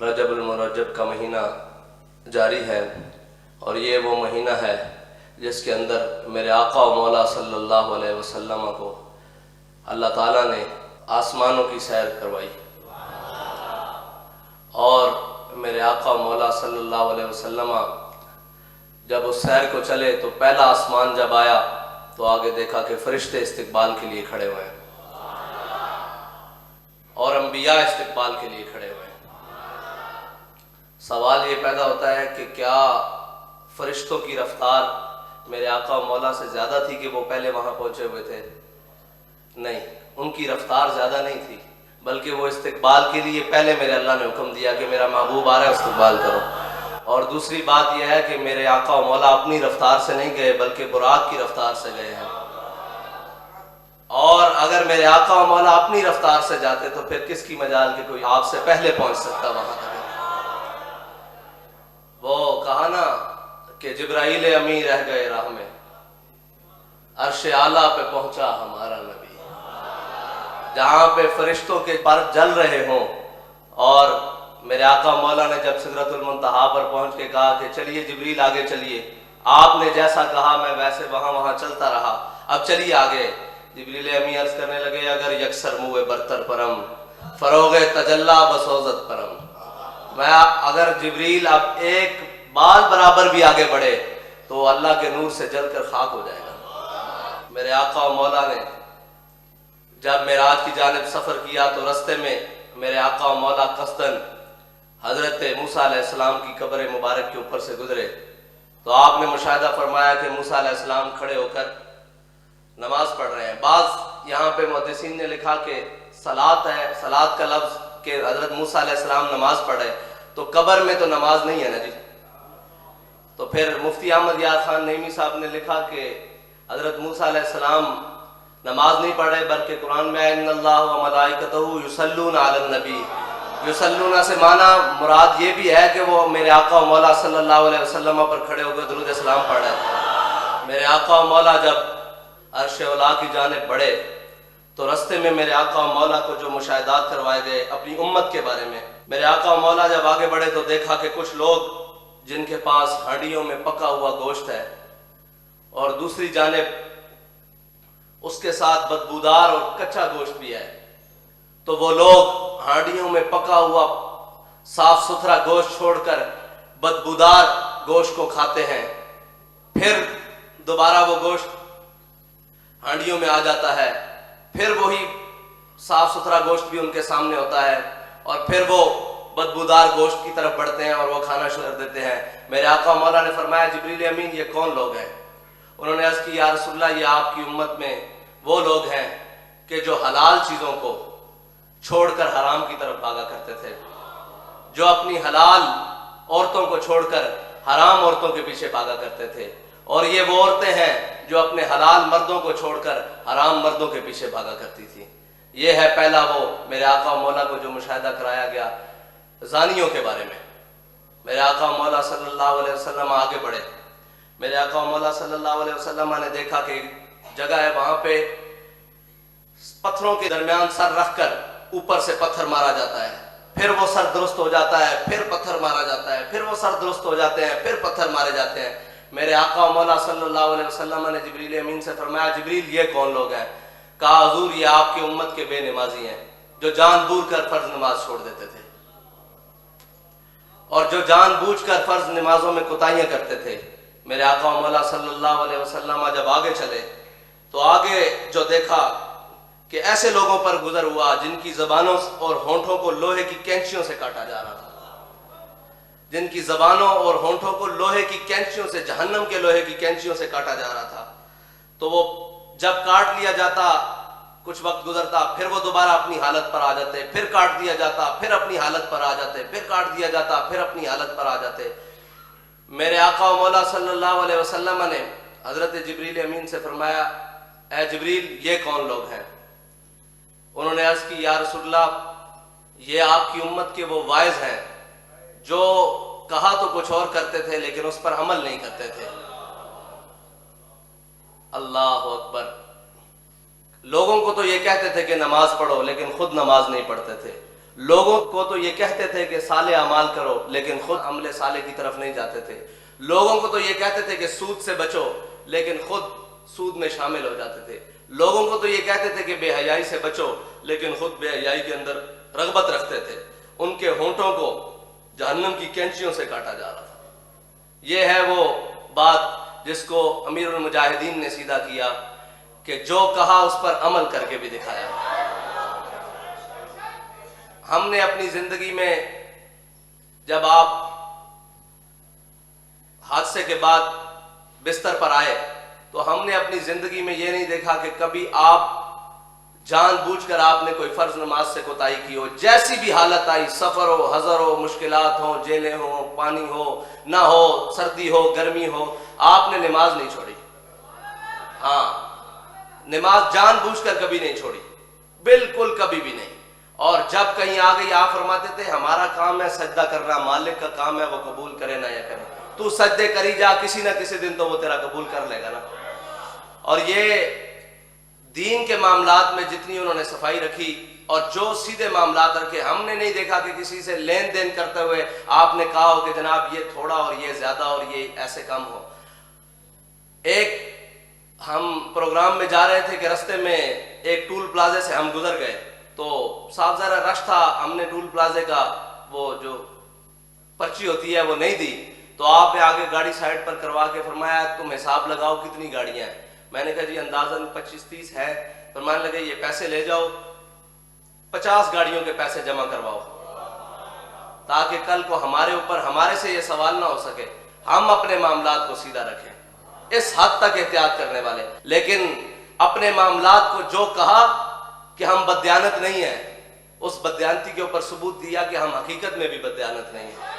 رجب المرجب کا مہینہ جاری ہے اور یہ وہ مہینہ ہے جس کے اندر میرے آقا و مولا صلی اللہ علیہ وسلم کو اللہ تعالیٰ نے آسمانوں کی سیر کروائی، اور میرے آقا و مولا صلی اللہ علیہ وسلم جب اس سیر کو چلے تو پہلا آسمان جب آیا تو آگے دیکھا کہ فرشتے استقبال کے لیے کھڑے ہوئے ہیں اور انبیاء استقبال کے لیے کھڑے ہوئے ہیں۔ سوال یہ پیدا ہوتا ہے کہ کیا فرشتوں کی رفتار میرے آقا و مولا سے زیادہ تھی کہ وہ پہلے وہاں پہنچے ہوئے تھے؟ نہیں، ان کی رفتار زیادہ نہیں تھی، بلکہ وہ استقبال کے لیے پہلے میرے اللہ نے حکم دیا کہ میرا محبوب آ رہا ہے، استقبال کرو۔ اور دوسری بات یہ ہے کہ میرے آقا و مولا اپنی رفتار سے نہیں گئے بلکہ براق کی رفتار سے گئے ہیں، اور اگر میرے آقا و مولا اپنی رفتار سے جاتے تو پھر کس کی مجال کہ کوئی آپ سے پہلے پہنچ سکتا وہاں تک۔ وہ کہا نا کہ جبرائیل امی رہ گئے راہ میں، عرش اعلیٰ پہ پہنچا ہمارا نبی۔ جہاں پہ فرشتوں کے پر جل رہے ہوں، اور میرے آقا مولا نے جب سدرۃ المنتہا پر پہنچ کے کہا کہ چلیے جبریل آگے چلیے، آپ نے جیسا کہا میں ویسے وہاں چلتا رہا، اب چلیے آگے۔ جبریل امی عرض کرنے لگے اگر یکسر موئے برتر پرم، فروغ تجلا بسوزت پرم۔ میں اگر جبریل اب ایک بال برابر بھی آگے بڑھے تو اللہ کے نور سے جل کر خاک ہو جائے گا۔ میرے آقا و مولا نے جب معراج کی جانب سفر کیا تو رستے میں میرے آقا و مولا قصداً حضرت موسیٰ علیہ السلام کی قبر مبارک کے اوپر سے گزرے تو آپ نے مشاہدہ فرمایا کہ موسیٰ علیہ السلام کھڑے ہو کر نماز پڑھ رہے ہیں۔ بعض یہاں پہ محدثین نے لکھا کہ صلاۃ ہے، صلاۃ کا لفظ کہ حضرت موسیٰ علیہ السلام نماز پڑھ رہے، تو قبر میں تو نماز نہیں ہے نا جی۔ تو پھر مفتی احمد یار خان نعیمی صاحب نے لکھا کہ حضرت موسیٰ علیہ السلام نماز نہیں پڑھ رہے بلکہ قرآن میں ان اللہ و ملائکتہ یصلون علی النبی، یصلون سے معنی مراد یہ بھی ہے کہ وہ میرے آقا و مولا صلی اللہ علیہ وسلم پر کھڑے ہو کر درود السلام پڑھ رہے تھے۔ میرے آقا و مولا جب عرش اولا کی جانب بڑھے تو رستے میں میرے آقا و مولا کو جو مشاہدات کروائے گئے اپنی امت کے بارے میں، میرے آقا و مولا جب آگے بڑھے تو دیکھا کہ کچھ لوگ جن کے پاس ہانڈیوں میں پکا ہوا گوشت ہے اور دوسری جانب اس کے ساتھ بدبودار اور کچا گوشت بھی ہے، تو وہ لوگ ہانڈیوں میں پکا ہوا صاف ستھرا گوشت چھوڑ کر بدبودار گوشت کو کھاتے ہیں، پھر دوبارہ وہ گوشت ہانڈیوں میں آ جاتا ہے، پھر وہی صاف ستھرا گوشت بھی ان کے سامنے ہوتا ہے، اور پھر وہ بدبودار گوشت کی طرف بڑھتے ہیں اور وہ کھانا شروع کر دیتے ہیں۔ میرے آقا مولا نے فرمایا جبریل امین یہ کون لوگ ہیں؟ انہوں نے عرض کی یا رسول اللہ یہ آپ کی امت میں وہ لوگ ہیں کہ جو حلال چیزوں کو چھوڑ کر حرام کی طرف بھاگا کرتے تھے، جو اپنی حلال عورتوں کو چھوڑ کر حرام عورتوں کے پیچھے بھاگا کرتے تھے، اور یہ وہ عورتیں ہیں جو اپنے حلال مردوں کو چھوڑ کر حرام مردوں کے پیچھے بھاگا کرتی تھی۔ یہ ہے پہلا وہ میرے آقا و مولا کو جو مشاہدہ کرایا گیا زانیوں کے بارے میں۔ میرے آقا و مولا صلی اللہ علیہ وسلم آگے بڑھے، میرے آقا و مولا صلی اللہ علیہ وسلم نے دیکھا کہ جگہ ہے وہاں پہ پتھروں کے درمیان سر رکھ کر اوپر سے پتھر مارا جاتا ہے، پھر وہ سر درست ہو جاتا ہے، پھر پتھر مارا جاتا ہے، پھر وہ سر درست ہو جاتے ہیں، پھر پتھر مارے جاتے ہیں۔ میرے آقا و مولا صلی اللہ علیہ وسلم نے جبریل امین سے فرمایا جبریل یہ کون لوگ ہیں؟ کہا حضور یہ آپ کی امت کے بے نمازی ہیں جو جان بوجھ کر فرض نماز چھوڑ دیتے تھے، اور جو جان بوجھ کر فرض نمازوں میں کوتاہیاں کرتے تھے۔ میرے آقا و مولا صلی اللہ علیہ وسلم جب آگے چلے تو آگے جو دیکھا کہ ایسے لوگوں پر گزر ہوا جن کی زبانوں اور ہونٹوں کو لوہے کی کینچیوں سے کاٹا جا رہا تھا، جن کی زبانوں اور ہونٹوں کو لوہے کی کینچیوں سے، جہنم کے لوہے کی کینچیوں سے کاٹا جا رہا تھا۔ تو وہ جب کاٹ لیا جاتا کچھ وقت گزرتا پھر وہ دوبارہ اپنی حالت پر آ جاتے، پھر کاٹ دیا جاتا پھر اپنی حالت پر آ جاتے، پھر کاٹ دیا جاتا پھر اپنی حالت پر آ جاتے۔ میرے آقا و مولا صلی اللہ علیہ وسلم نے حضرت جبریل امین سے فرمایا اے جبریل یہ کون لوگ ہیں؟ انہوں نے عرض کی یا رسول اللہ یہ آپ کی امت کے وہ وائز ہیں جو کہا تو کچھ اور کرتے تھے لیکن اس پر عمل نہیں کرتے تھے۔ اللہ اکبر۔ لوگوں کو تو یہ کہتے تھے کہ نماز پڑھو لیکن خود نماز نہیں پڑھتے تھے، لوگوں کو تو یہ کہتے تھے کہ صالح اعمال کرو لیکن خود عمل صالح کی طرف نہیں جاتے تھے. لوگوں کو تو یہ کہتے تھے کہ سود سے بچو لیکن خود سود میں شامل ہو جاتے تھے. لوگوں کو تو یہ کہتے تھے کہ بے حیائی سے بچو لیکن خود بے حیائی کے اندر رغبت رکھتے تھے. ان کے ہونٹوں کو جہنم کی کینچیوں سے کاٹا جا رہا تھا. یہ ہے وہ بات جس کو امیر المجاہدین نے سیدھا کیا کہ جو کہا اس پر عمل کر کے بھی دکھایا. ہم نے اپنی زندگی میں جب آپ حادثے کے بعد بستر پر آئے تو ہم نے اپنی زندگی میں یہ نہیں دیکھا کہ کبھی آپ جان بوجھ کر آپ نے کوئی فرض نماز سے کوتاہی کی ہو. جیسی بھی حالت آئی، سفر ہو، حضر ہو، مشکلات ہوں، جیلیں ہوں، پانی ہو نہ ہو، سردی ہو، گرمی ہو، آپ نے نماز نہیں چھوڑی. ہاں، نماز جان بوجھ کر کبھی نہیں چھوڑی، بالکل کبھی بھی نہیں. اور جب کہیں آ گئی آپ فرماتے تھے ہمارا کام ہے سجدہ کرنا، مالک کا کام ہے وہ قبول کرے نہ یا کرے. تو سجدے کری جا، کسی نہ کسی دن تو وہ تیرا قبول کر لے گا نا. اور یہ دین کے معاملات میں جتنی انہوں نے صفائی رکھی اور جو سیدھے معاملات رکھے، ہم نے نہیں دیکھا کہ کسی سے لین دین کرتے ہوئے آپ نے کہا ہو کہ جناب یہ تھوڑا اور یہ زیادہ اور یہ ایسے کم ہو. ایک ہم پروگرام میں جا رہے تھے کہ رستے میں ایک ٹول پلازے سے ہم گزر گئے تو صاحب ذرا رش تھا، ہم نے ٹول پلازے کا وہ جو پرچی ہوتی ہے وہ نہیں دی تو آپ نے آگے گاڑی سائڈ پر کروا کے فرمایا تم حساب لگاؤ کتنی گاڑیاں ہیں. میں نے کہا جی اندازاً 25-30 ہے. فرمانے لگے یہ پیسے لے جاؤ 50 گاڑیوں کے پیسے جمع کرواؤ تاکہ کل کو ہمارے اوپر ہمارے سے یہ سوال نہ ہو سکے. ہم اپنے معاملات کو سیدھا رکھیں، اس حد تک احتیاط کرنے والے. لیکن اپنے معاملات کو جو کہا کہ ہم بددیانت نہیں ہیں، اس بددیانتی کے اوپر ثبوت دیا کہ ہم حقیقت میں بھی بددیانت نہیں ہیں.